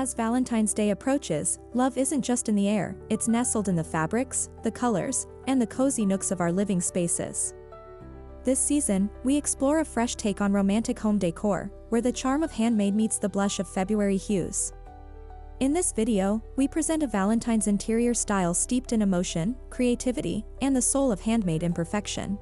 As Valentine's Day approaches, love isn't just in the air, it's nestled in the fabrics, the colors, and the cozy nooks of our living spaces. This season, we explore a fresh take on romantic home decor, where the charm of handmade meets the blush of February hues. In this video, we present a Valentine's interior style steeped in emotion, creativity, and the soul of handmade imperfection.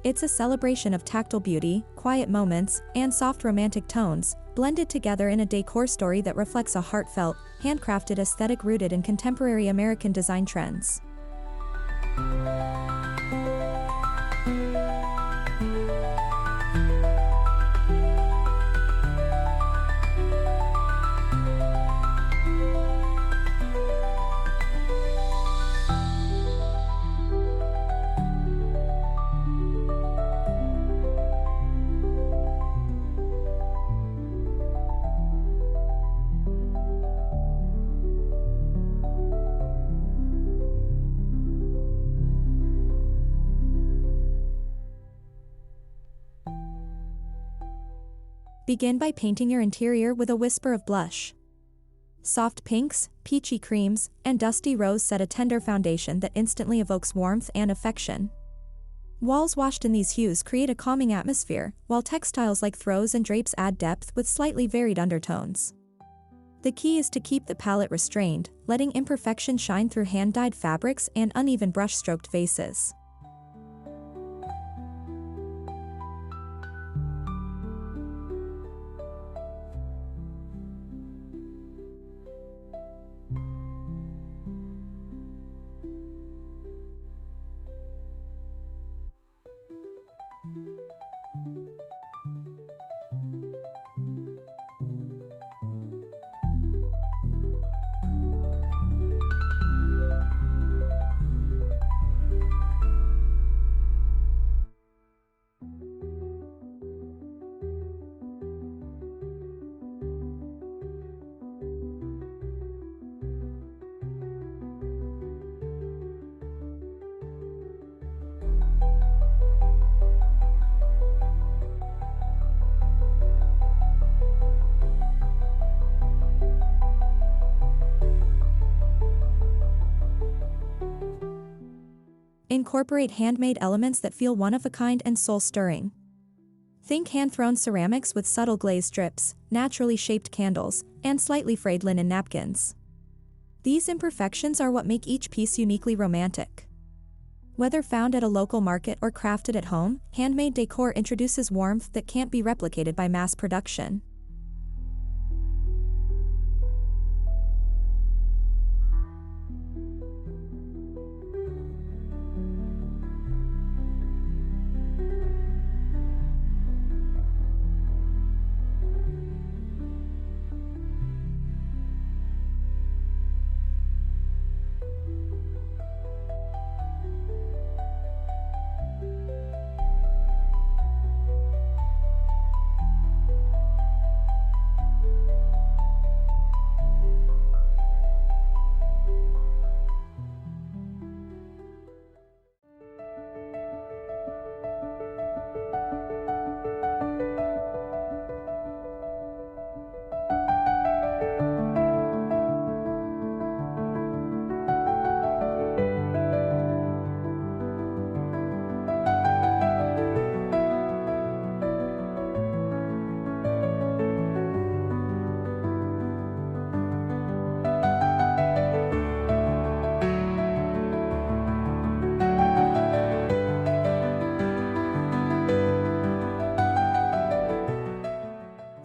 It's a celebration of tactile beauty, quiet moments, and soft romantic tones, blended together in a decor story that reflects a heartfelt, handcrafted aesthetic rooted in contemporary American design trends. Begin by painting your interior with a whisper of blush. Soft pinks, peachy creams, and dusty rose set a tender foundation that instantly evokes warmth and affection. Walls washed in these hues create a calming atmosphere, while textiles like throws and drapes add depth with slightly varied undertones. The key is to keep the palette restrained, letting imperfection shine through hand-dyed fabrics and uneven brush-stroked vases. Incorporate handmade elements that feel one-of-a-kind and soul-stirring. Think hand-thrown ceramics with subtle glazed strips, naturally shaped candles, and slightly frayed linen napkins. These imperfections are what make each piece uniquely romantic. Whether found at a local market or crafted at home, handmade decor introduces warmth that can't be replicated by mass production.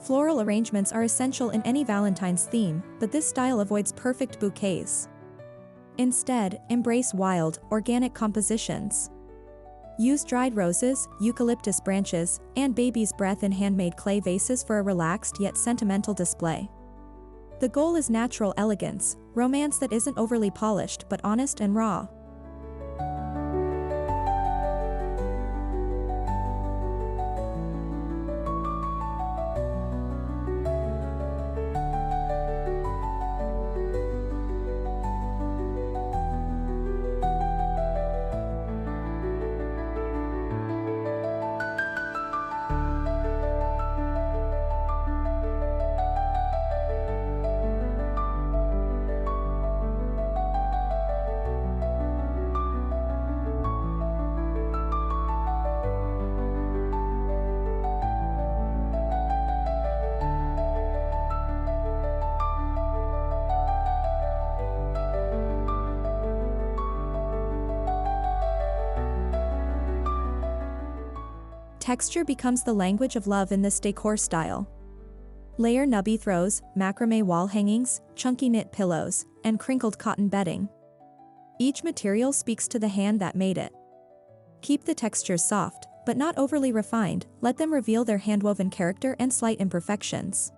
Floral arrangements are essential in any Valentine's theme, but this style avoids perfect bouquets. Instead, embrace wild, organic compositions. Use dried roses, eucalyptus branches, and baby's breath in handmade clay vases for a relaxed yet sentimental display. The goal is natural elegance, romance that isn't overly polished but honest and raw. Texture becomes the language of love in this decor style. Layer nubby throws, macrame wall hangings, chunky knit pillows, and crinkled cotton bedding. Each material speaks to the hand that made it. Keep the textures soft, but not overly refined, let them reveal their handwoven character and slight imperfections.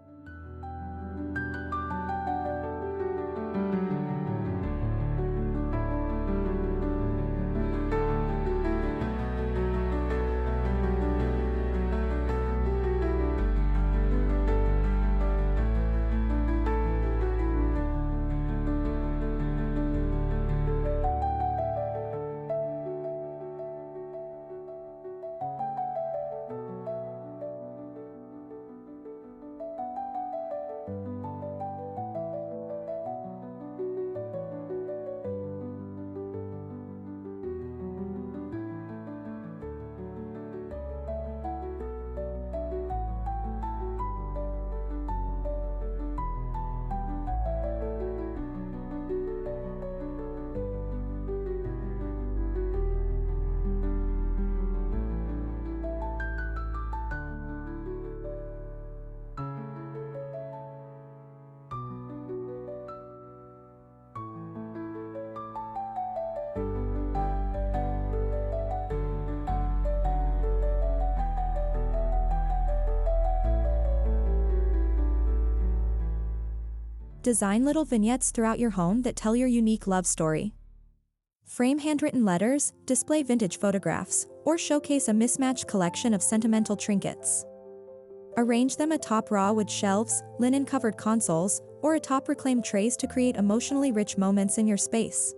Design little vignettes throughout your home that tell your unique love story. Frame handwritten letters, display vintage photographs, or showcase a mismatched collection of sentimental trinkets. Arrange them atop raw wood shelves, linen-covered consoles, or atop reclaimed trays to create emotionally rich moments in your space.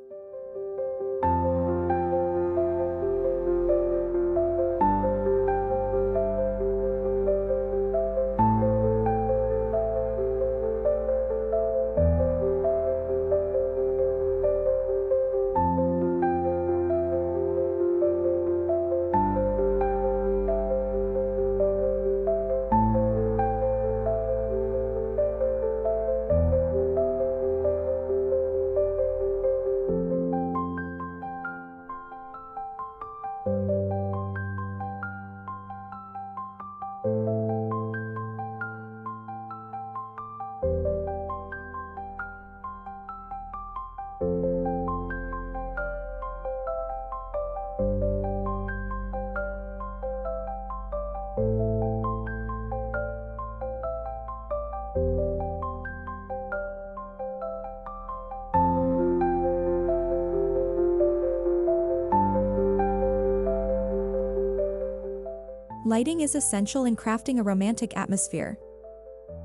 Lighting is essential in crafting a romantic atmosphere.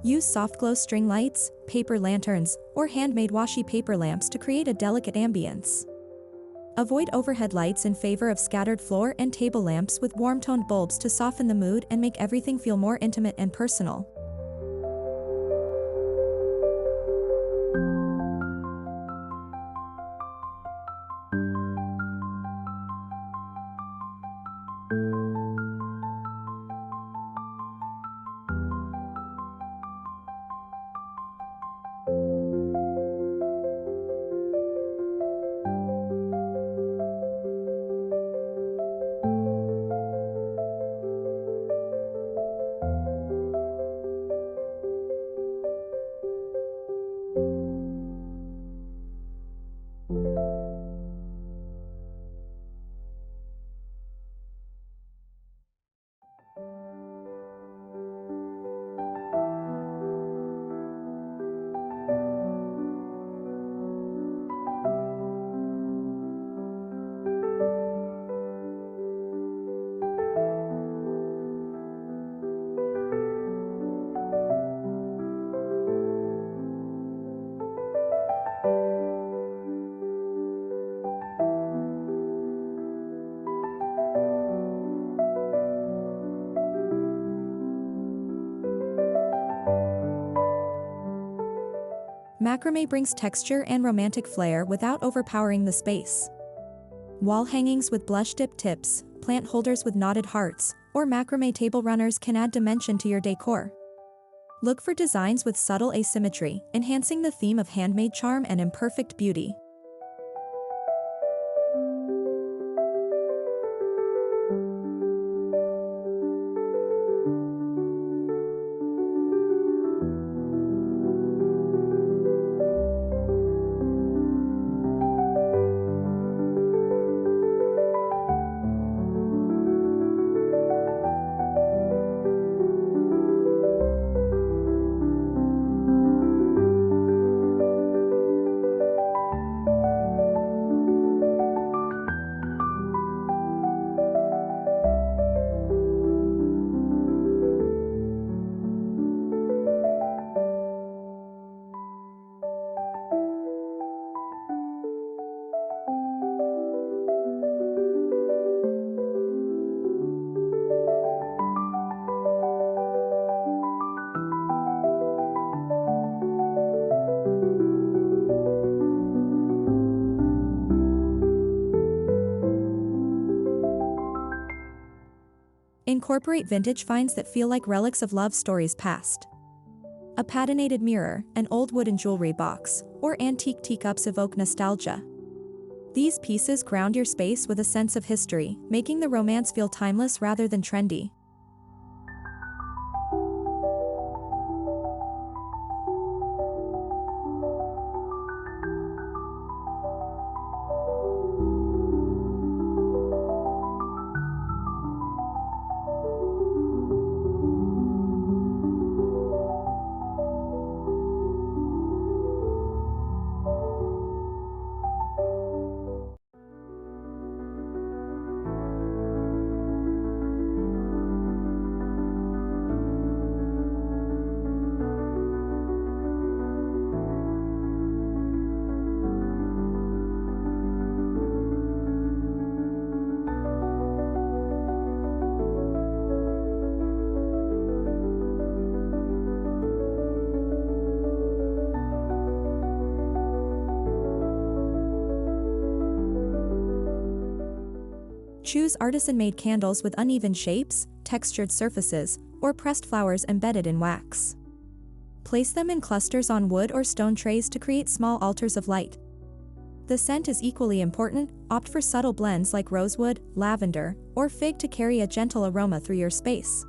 Use soft glow string lights, paper lanterns, or handmade washi paper lamps to create a delicate ambience. Avoid overhead lights in favor of scattered floor and table lamps with warm-toned bulbs to soften the mood and make everything feel more intimate and personal. Macrame brings texture and romantic flair without overpowering the space. Wall hangings with blush-dipped tips, plant holders with knotted hearts, or macrame table runners can add dimension to your decor. Look for designs with subtle asymmetry, enhancing the theme of handmade charm and imperfect beauty. Incorporate vintage finds that feel like relics of love stories past. A patinated mirror, an old wooden jewelry box, or antique teacups evoke nostalgia. These pieces ground your space with a sense of history, making the romance feel timeless rather than trendy. Choose artisan-made candles with uneven shapes, textured surfaces, or pressed flowers embedded in wax. Place them in clusters on wood or stone trays to create small altars of light. The scent is equally important. Opt for subtle blends like rosewood, lavender, or fig to carry a gentle aroma through your space.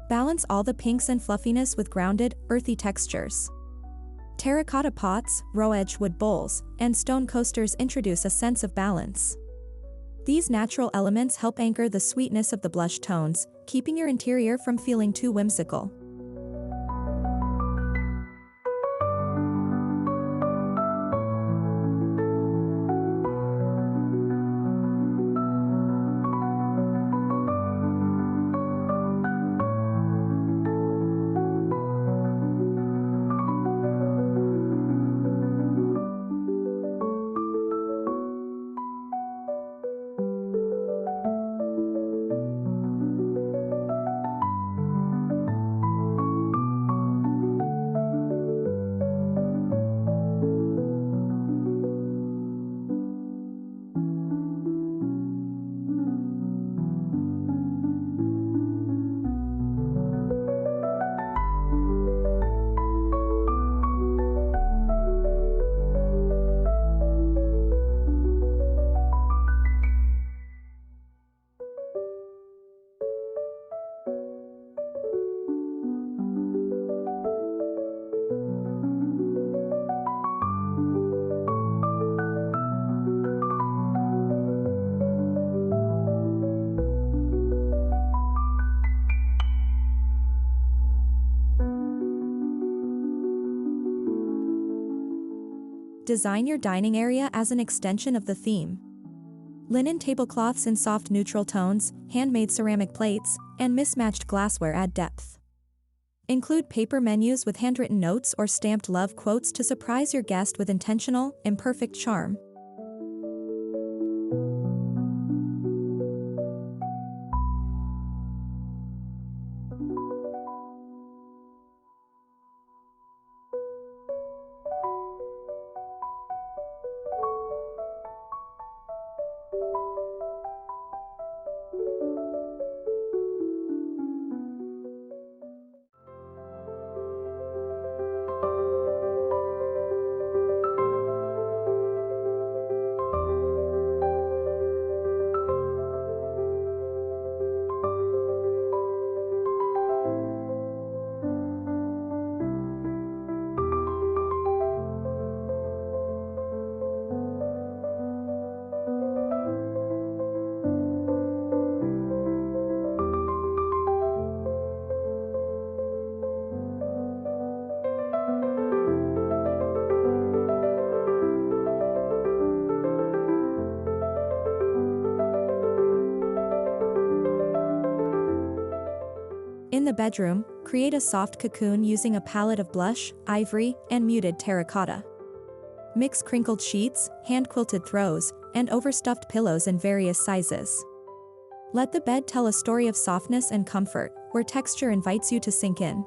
Balance all the pinks and fluffiness with grounded, earthy textures. Terracotta pots, raw-edged wood bowls, and stone coasters introduce a sense of balance. These natural elements help anchor the sweetness of the blush tones, keeping your interior from feeling too whimsical. Design your dining area as an extension of the theme. Linen tablecloths in soft neutral tones, handmade ceramic plates, and mismatched glassware add depth. Include paper menus with handwritten notes or stamped love quotes to surprise your guest with intentional, imperfect charm. the bedroom, create a soft cocoon using a palette of blush, ivory, and muted terracotta. Mix crinkled sheets, hand-quilted throws, and overstuffed pillows in various sizes. Let the bed tell a story of softness and comfort, where texture invites you to sink in.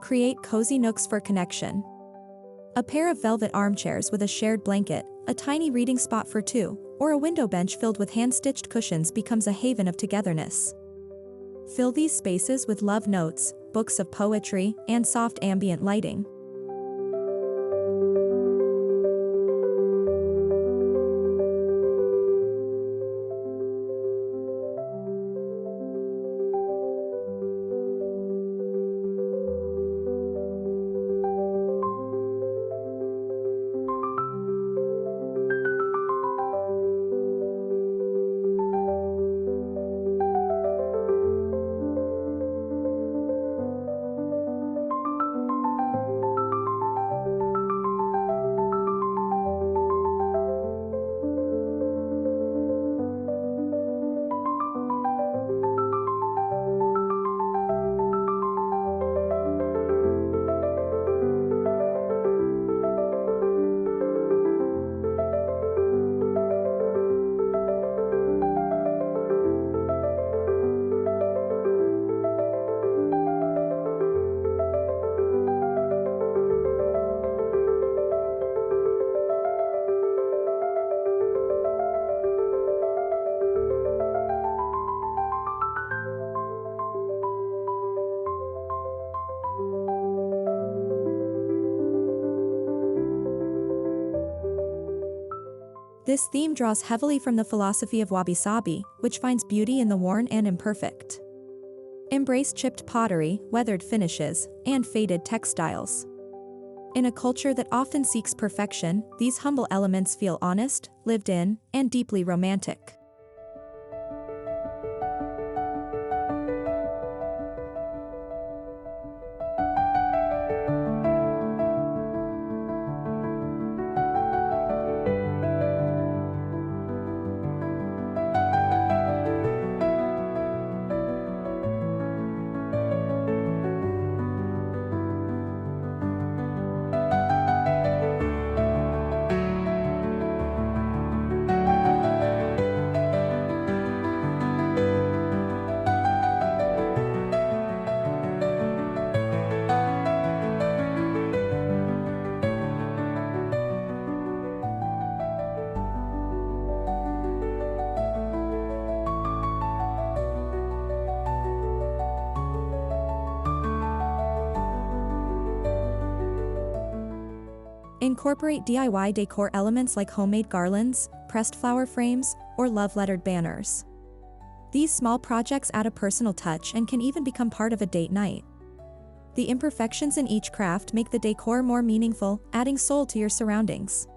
Create cozy nooks for connection. A pair of velvet armchairs with a shared blanket, a tiny reading spot for two, or a window bench filled with hand-stitched cushions becomes a haven of togetherness. Fill these spaces with love notes, books of poetry, and soft ambient lighting. This theme draws heavily from the philosophy of wabi-sabi, which finds beauty in the worn and imperfect. Embrace chipped pottery, weathered finishes, and faded textiles. In a culture that often seeks perfection, these humble elements feel honest, lived in, and deeply romantic. Incorporate DIY decor elements like homemade garlands, pressed flower frames, or love-lettered banners. These small projects add a personal touch and can even become part of a date night. The imperfections in each craft make the decor more meaningful, adding soul to your surroundings.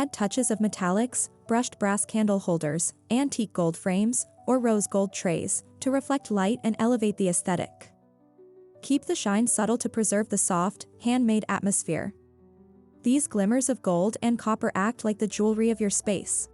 Add touches of metallics, brushed brass candle holders, antique gold frames, or rose gold trays to reflect light and elevate the aesthetic. Keep the shine subtle to preserve the soft, handmade atmosphere. These glimmers of gold and copper act like the jewelry of your space.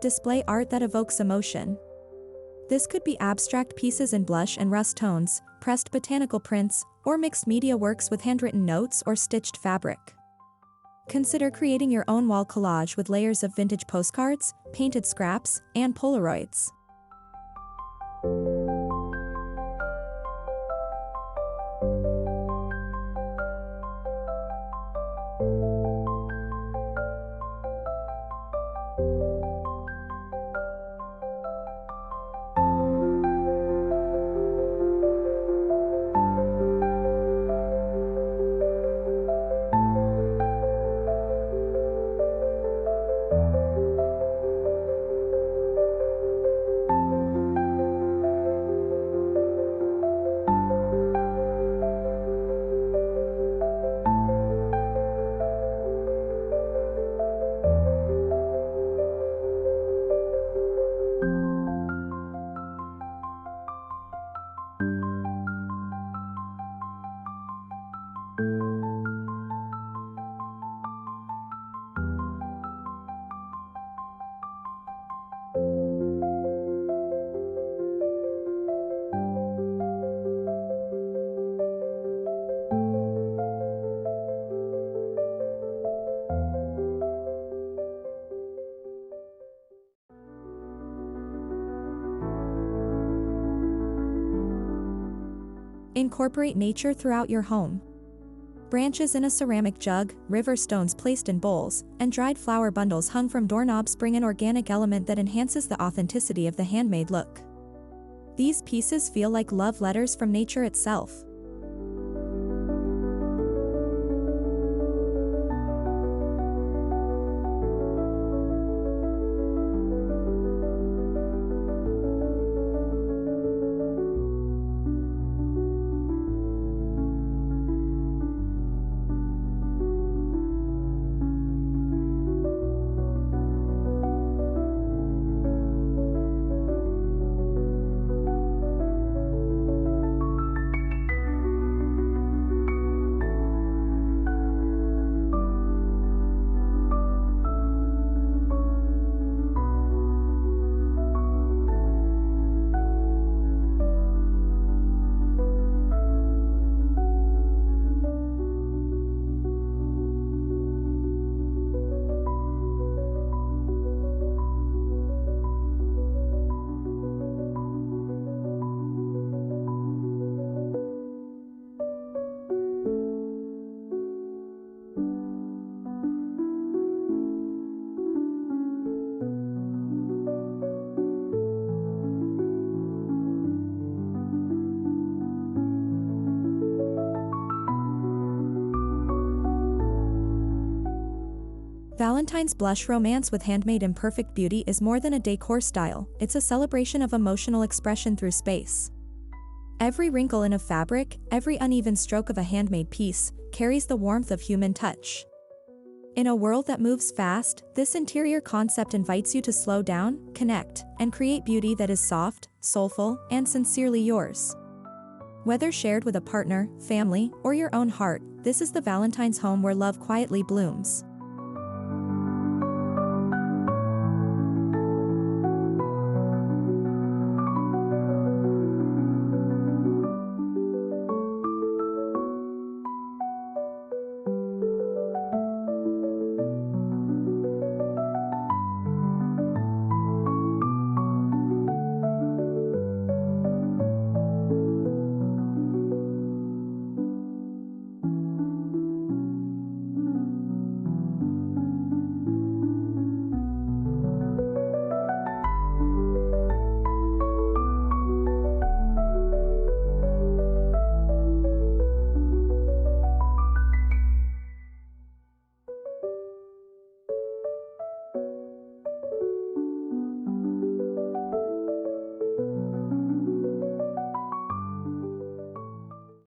Display art that evokes emotion. This could be abstract pieces in blush and rust tones, pressed botanical prints, or mixed media works with handwritten notes or stitched fabric. Consider creating your own wall collage with layers of vintage postcards, painted scraps, and Polaroids. Incorporate nature throughout your home. Branches in a ceramic jug, river stones placed in bowls, and dried flower bundles hung from doorknobs bring an organic element that enhances the authenticity of the handmade look. These pieces feel like love letters from nature itself. Valentine's Blush Romance with Handmade Imperfect Beauty is more than a decor style, it's a celebration of emotional expression through space. Every wrinkle in a fabric, every uneven stroke of a handmade piece, carries the warmth of human touch. In a world that moves fast, this interior concept invites you to slow down, connect, and create beauty that is soft, soulful, and sincerely yours. Whether shared with a partner, family, or your own heart, this is the Valentine's home where love quietly blooms.